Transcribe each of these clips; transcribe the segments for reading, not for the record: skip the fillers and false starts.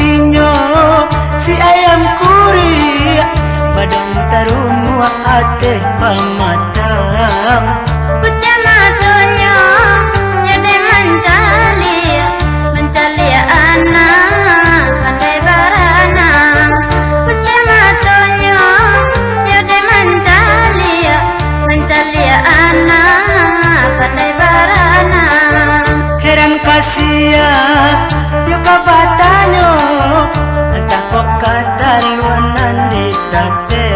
hatinyo si ayam kuri, badang tarunwa ate pamatang. Puja matonyo nyade mencali anak pandai baranang. Puja matonyo nyade mencali anak pandai baranang. Heran kasia yo kabatanyo, entah kok kata luanan di tate.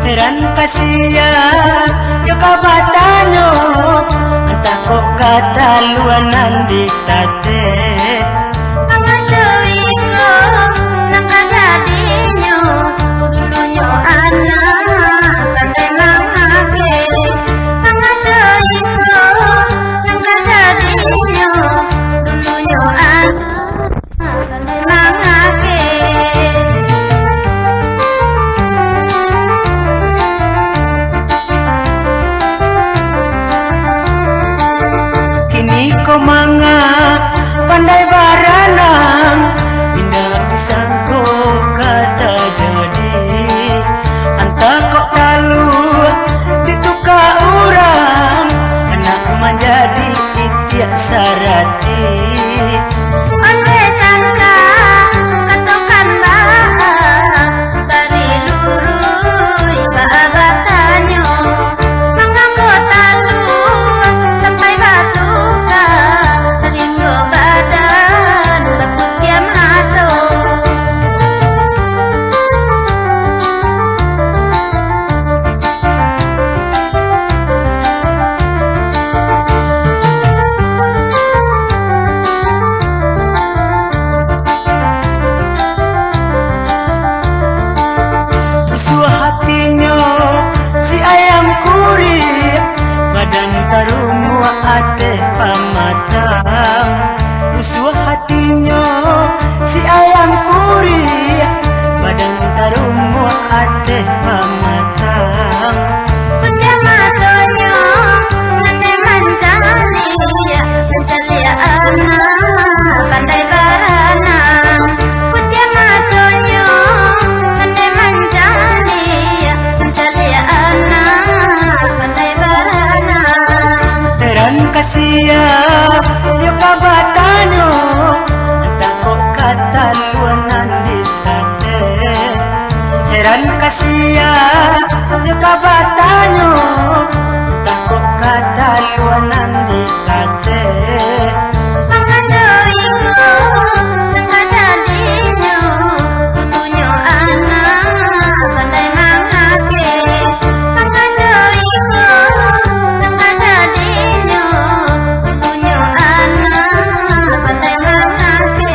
Heran kasia yo kabatanyo, entah kok kata luanan di tate. Pangajoiko nangka jadinyo dulunyo anak pandai mangake. Pangajoiko nangka jadinyo dulunyo anak pandai mangake. Kini kau mangak pandai baranang, indah disangko kata jadi. Antah kok talu dituka orang, anak menjadi itiak sarati. Ande sangka katokan baa bari lurui babatanyo. Manganggo talu sampai batuka selinggo badan bakut tiam hato. Usua hatinyo si ayam kuri, badan tarumwa ate pamatang. Usua hatinyo si ayam kuri, badan tarumwa ate pamatang. Puja matonyo nane mencali anak pandai baranang. Puja matonyo nane mencali anak pandai baranang. Heran kasia yo kabatanyo, entah kok kata luanan di tate. Heran kasia yo kabatanyo, entah kok kata luanan di tate. Pangajoiko nangka jadinyo dulunyo anak pandai mangake. Pangajoiko nangka jadinyo dulunyo anak pandai mangake.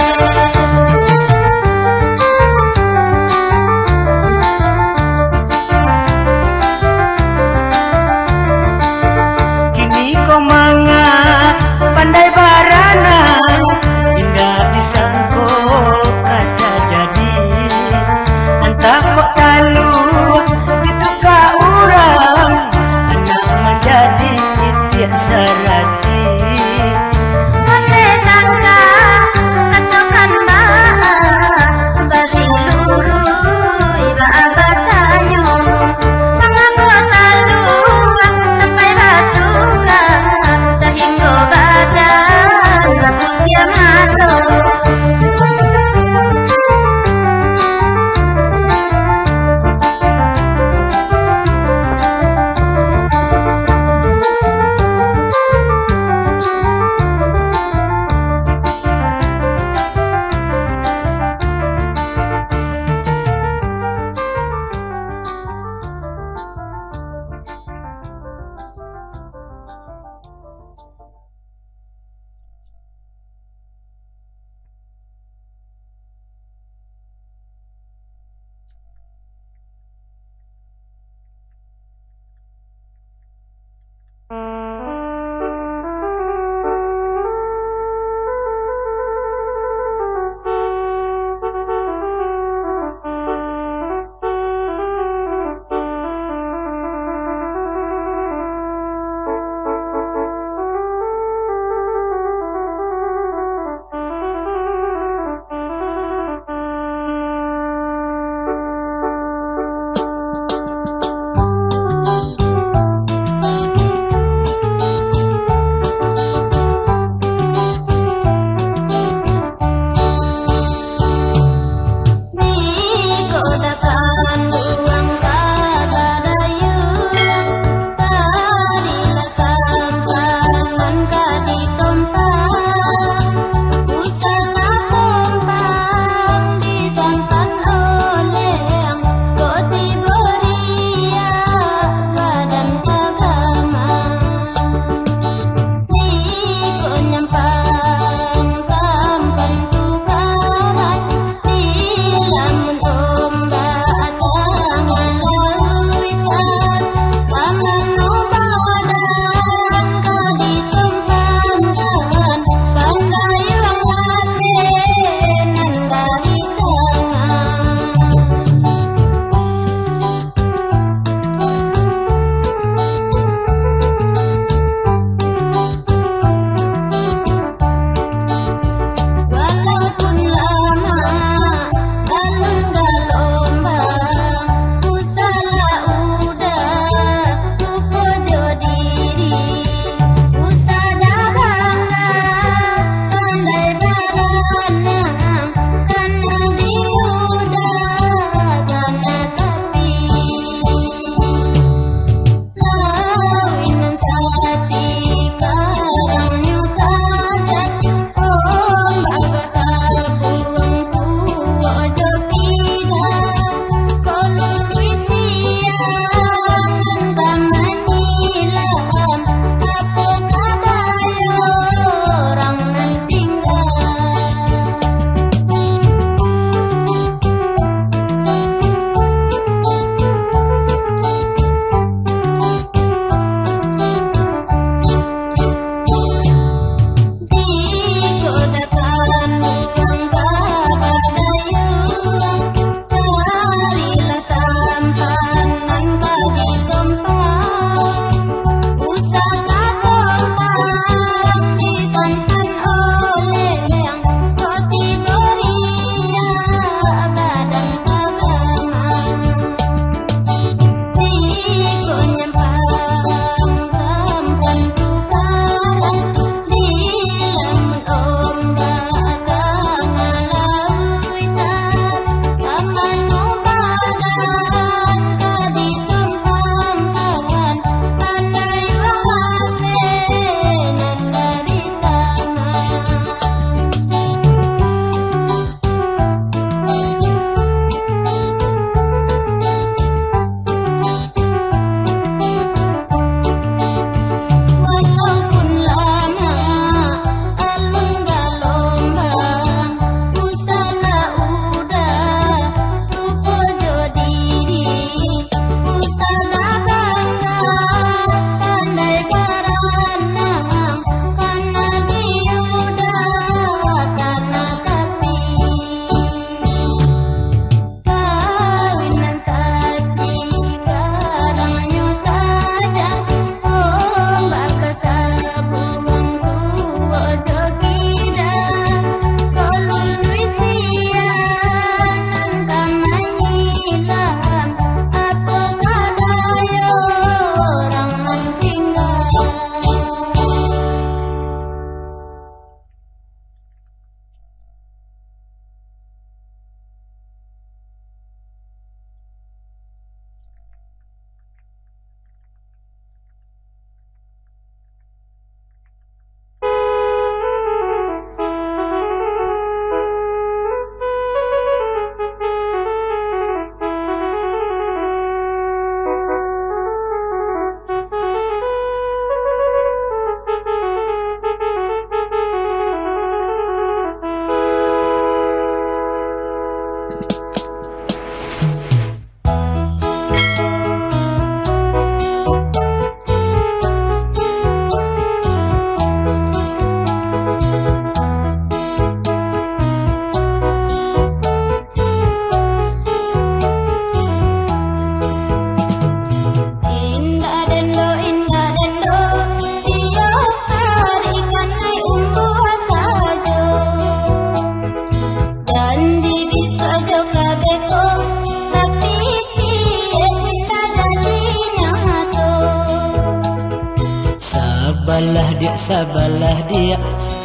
sabalah dia,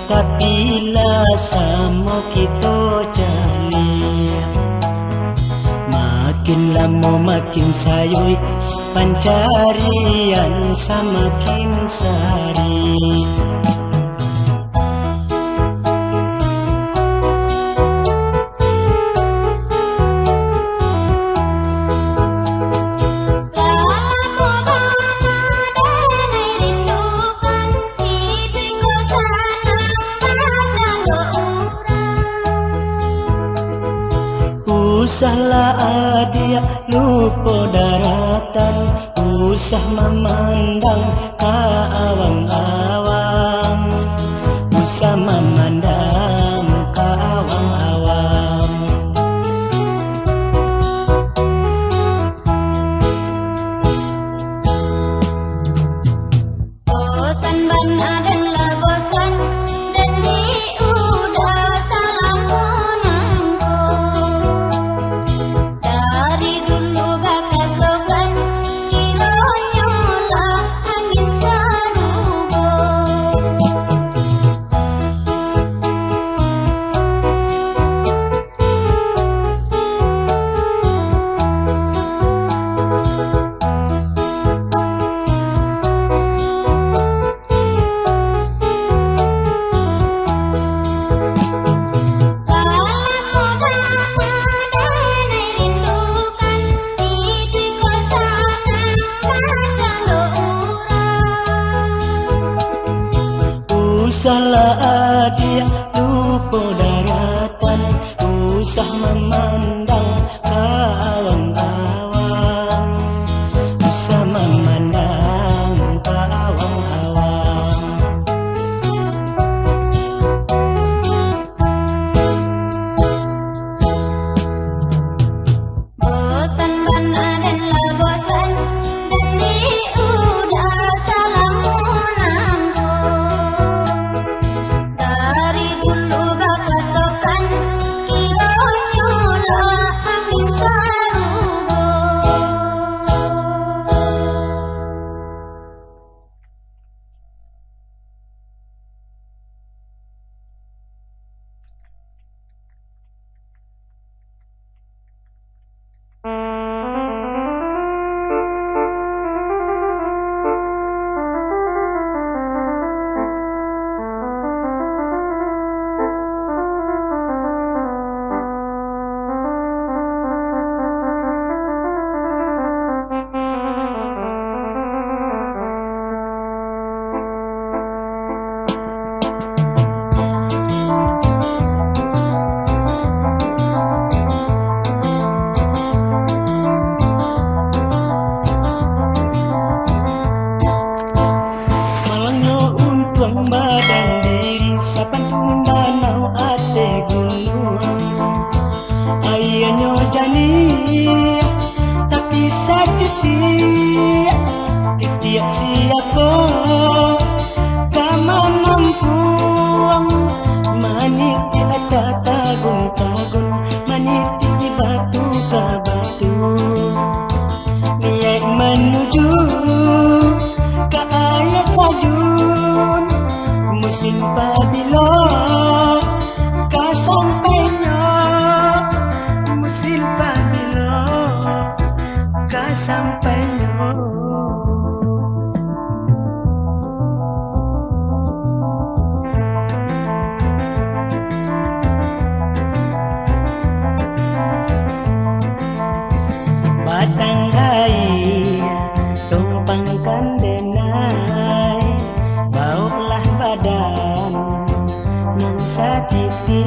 tapi lah sama kita cari. Makin lama makin sayui, pencarian semakin sari. Usahlah dia lupa daratan, usah memandang ke awang-awang, usah memandang ke awang-awang. Bosan ban adalah bosan, dan di udah salam menangku. Dari dulu bakat logan, kiranya lah angin sarubo. Usahlah dia lupa daratan, usah memandang ke awang-awang, usah memandang ke awang-awang. Bosan ban adalah bosan, dan di udah salam menangku. Dari dulu bakat lokan, kiranya lah angin sarubo. Malangnya untung badan diri, sapan danau ate gunung. Ayahnya jani, tapi sakiti, tiap siapa kama mampu. Maniti ata tagung-tagung, maniti batu ke batu. Niat menuju ke ayat tajun, musim pabila ka sampainya, musim pabila ka sampainya. Batang gai tumpangkan denai, baulah badan yang sakiti.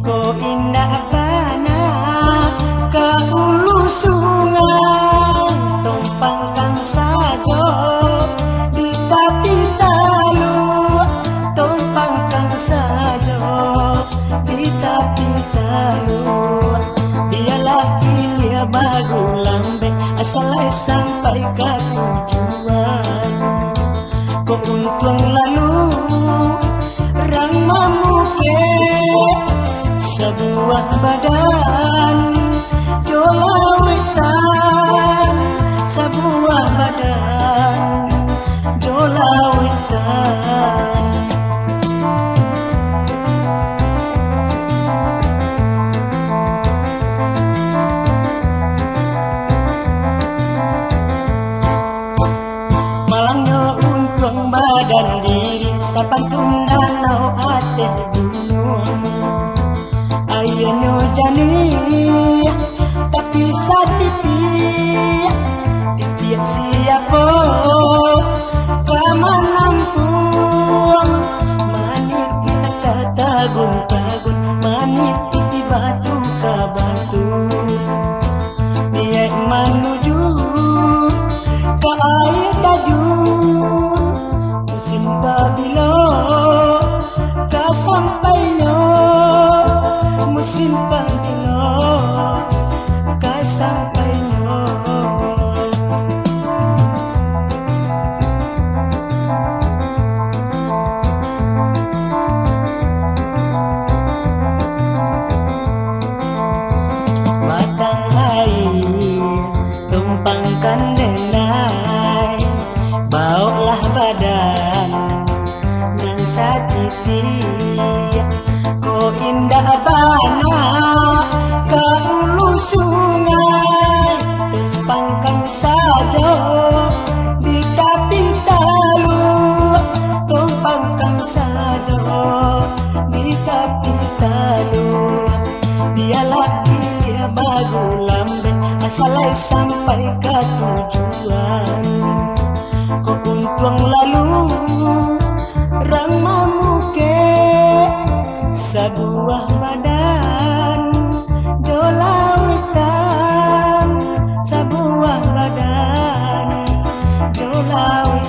Ko indah bana ke hulu sungai, tumpangkan saja di tepi talu, tumpangkan saja di tepi talu. Biarlah dia baru lambe, asalai sampai ke tujuan. Kau untung lalu rang mamuke sebuah badan jolawitan, sebuah badan jolawitan. jani tapi satiti tiap siapa kamanampung maniti tagun-tagun maniti batu ka batu niat menuju ke air tajun musim babilo ka sampainya musim babilo ka sampainya. Tumpangkan denai, bawalah badan dan satiti. Ko indah bana ke ulu sungai, tumpangkan saja di tepi talus, tumpangkan saja di tepi talus. Biarlah dia bagu lambe asalai sampai ke tujuan. Kau untung lalu ramamuke sebuah badan jolawitan, sebuah badan jolawitan.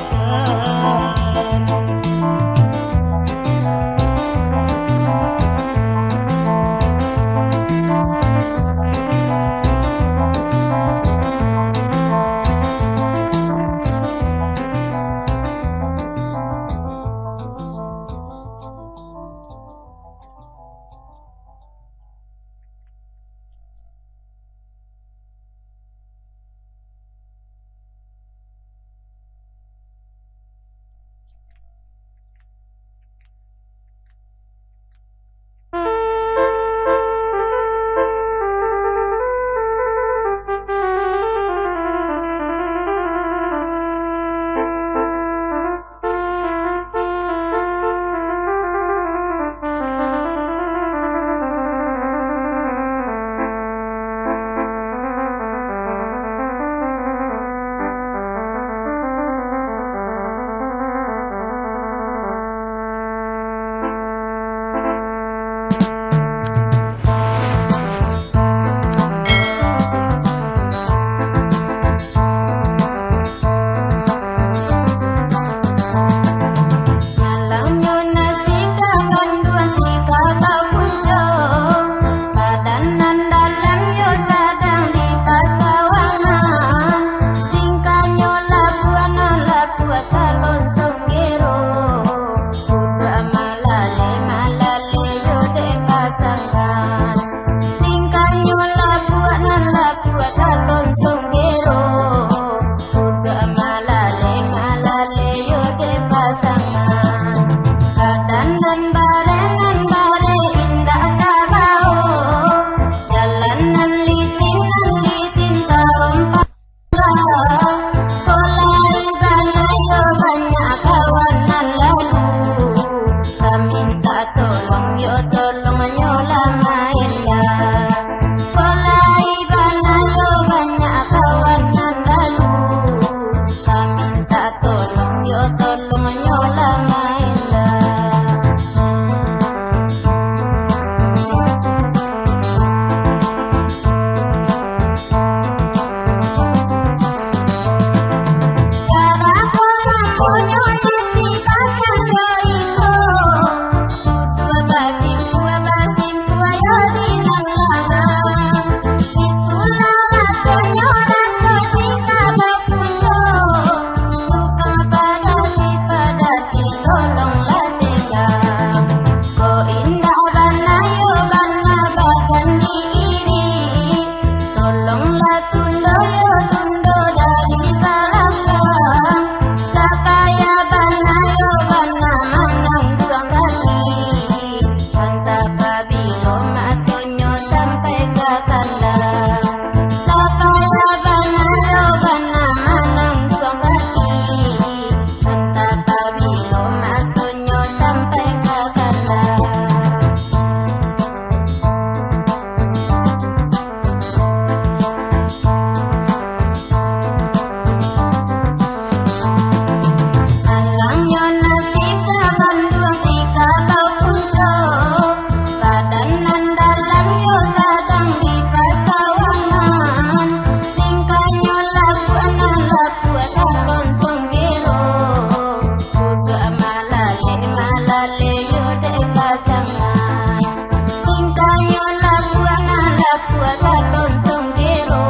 puasa lonsong dero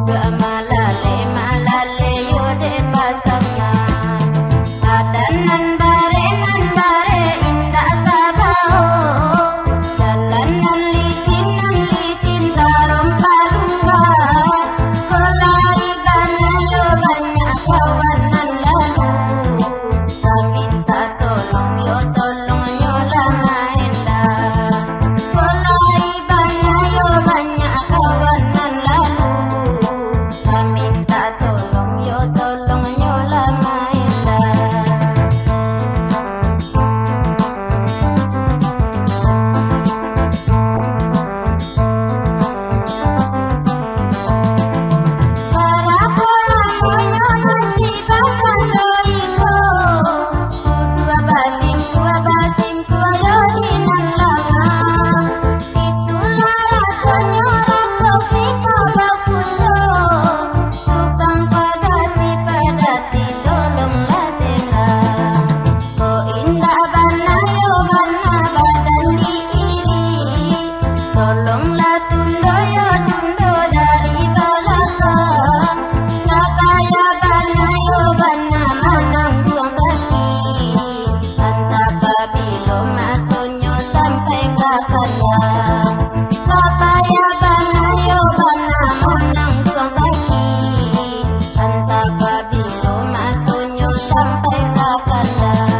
udah malale yo de pasangnya adanan bare indah tabao jalanan licin tarom palungga kolai bana yo banyak kawanan lalu minta tolong yo lama indah kolai bana yo banyak kawanan lalu minta tolong yo lama indah. Para pelakunya masih bakal doiko dua basimku ayo dinalaga itulah rasanya ratok si kabak puco tukang padati tolonglah dengar oh indah bana yo bana badan diiri tolonglah tundo dari belakang supaya bana yo bana manang buang sakit antapa bilo masonyo sampai ke kandang supaya bana yo bana manang buang sakit antapa bilo masonyo sampai ke kandang.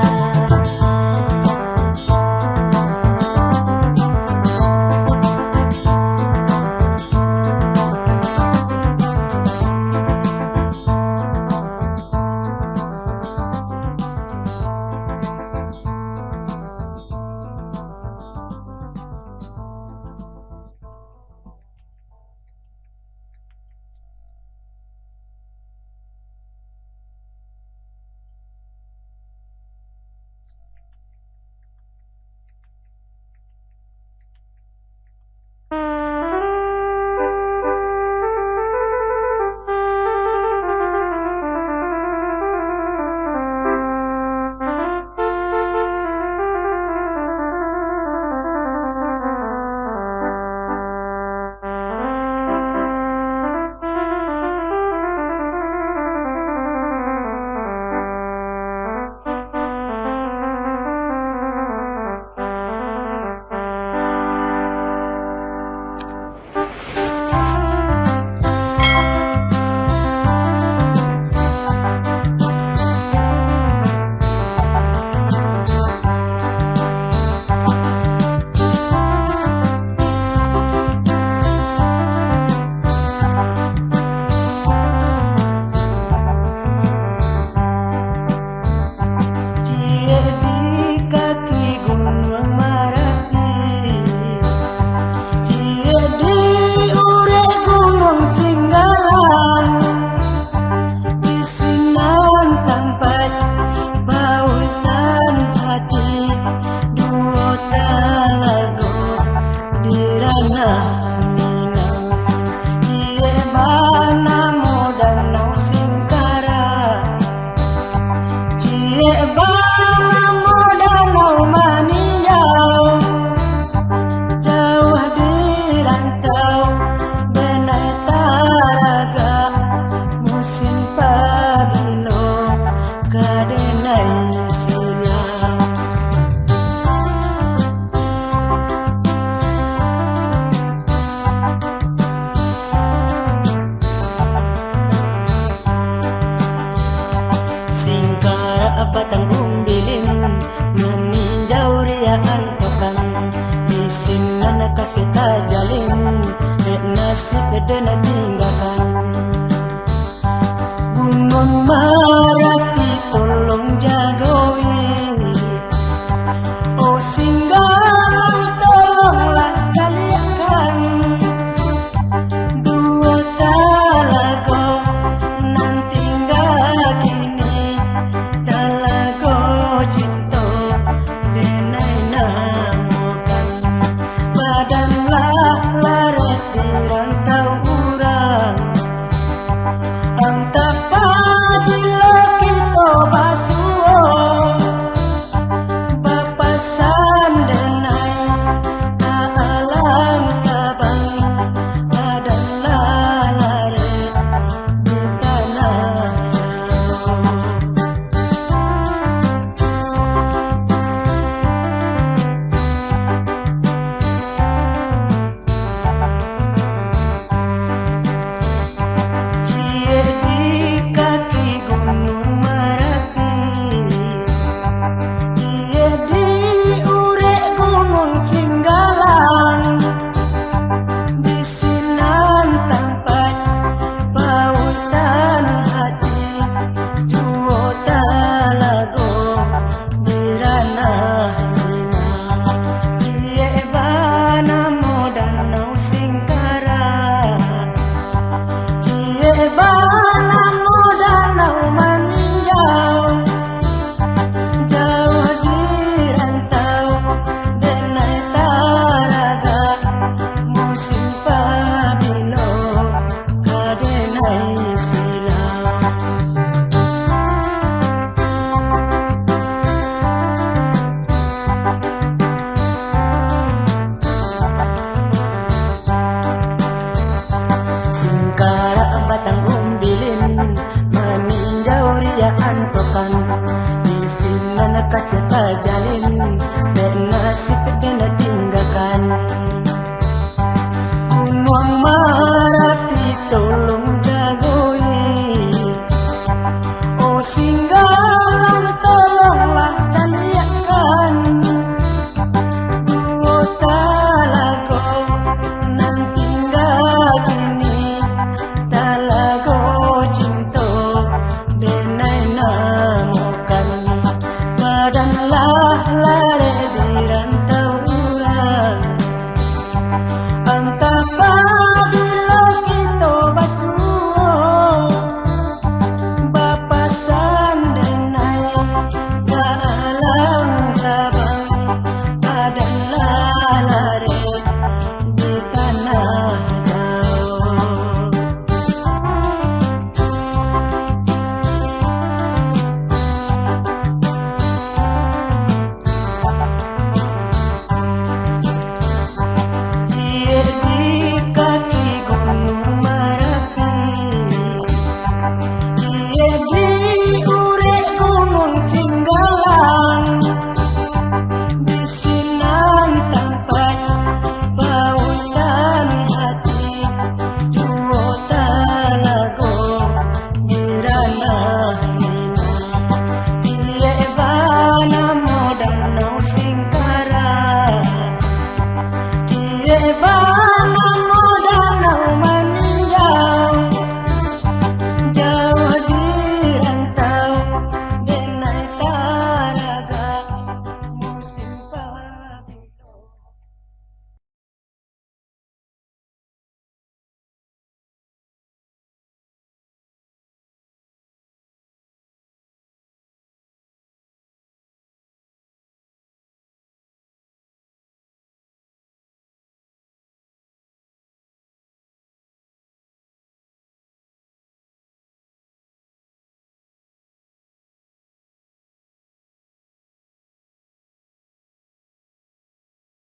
batang umbilin meninjau ria antokan isin nana kasih tajalin nasi kedena tinggalkan Gunung Marapi tolong jagawi oh singgalang tolonglah kaliakan dua talago nanti nggak kini talago cinta denai namokan badanlah larat di rantau urang antap padila kita basuo bapasan denai ka alam kabang hebat